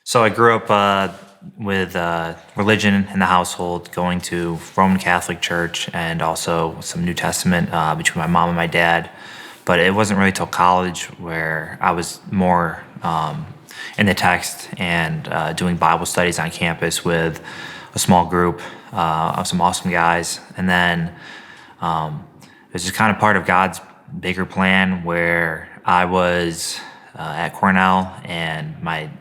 So I grew up with religion in the household, going to Roman Catholic Church and also some New Testament between my mom and my dad. But it wasn't really till college where I was more in the text and doing Bible studies on campus with a small group of some awesome guys. And then it was just kind of part of God's bigger plan where I was at Cornell and my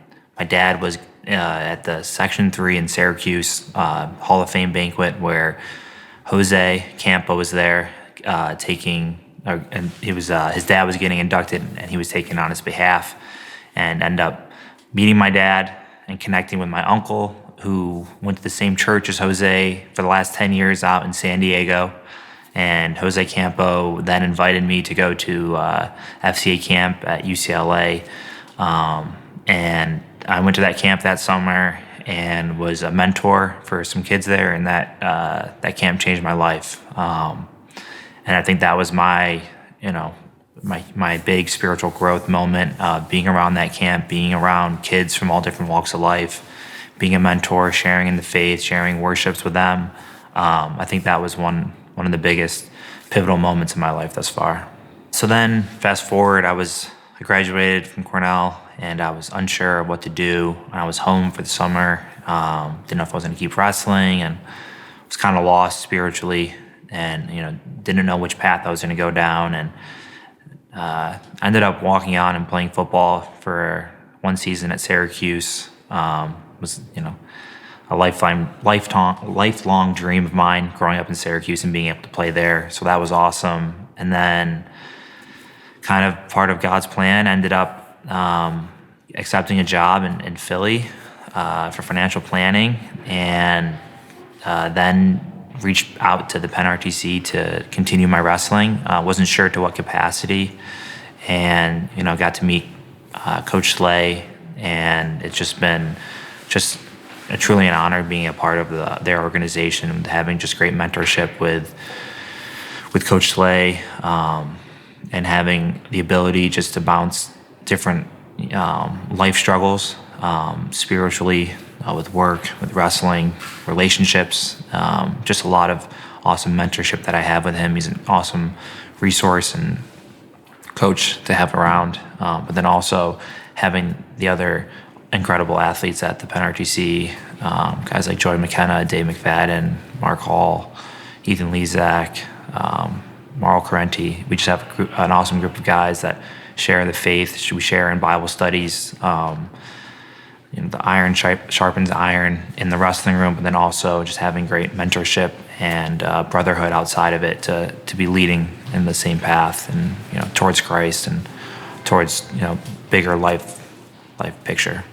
dad was at the Section 3 in Syracuse Hall of Fame banquet where Jose Campo was there and he was his dad was getting inducted and he was taking on his behalf, and ended up meeting my dad and connecting with my uncle who went to the same church as Jose for the last 10 years out in San Diego. And Jose Campo then invited me to go to FCA camp at UCLA. And I went to that camp that summer and was a mentor for some kids there, and that camp changed my life. And I think that was my big spiritual growth moment, being around that camp, being around kids from all different walks of life, being a mentor, sharing in the faith, sharing worships with them. I think that was one of the biggest pivotal moments in my life thus far. So then, fast forward, I graduated from Cornell, and I was unsure of what to do. I was home for the summer, didn't know if I was going to keep wrestling, and was kind of lost spiritually, and didn't know which path I was going to go down. And I ended up walking on and playing football for one season at Syracuse. Was a lifelong dream of mine, growing up in Syracuse and being able to play there. So that was awesome. And then, kind of part of God's plan, ended up accepting a job in Philly for financial planning, and then reached out to the Penn RTC to continue my wrestling. Wasn't sure to what capacity, and got to meet Coach Slay, and it's just been truly an honor being a part of their organization and having just great mentorship with Coach Slay, and having the ability just to bounce different life struggles spiritually, with work, with wrestling, relationships, just a lot of awesome mentorship that I have with him. He's an awesome resource and coach to have around, but then also having the other incredible athletes at the Penn RTC, guys like Joey McKenna, Dave McFadden, Mark Hall, Ethan Lezak, Marl Carenti. We just have an awesome group of guys that share the faith. We share in Bible studies. The iron sharpens iron in the wrestling room, but then also just having great mentorship and brotherhood outside of it to be leading in the same path and towards Christ and towards bigger life picture.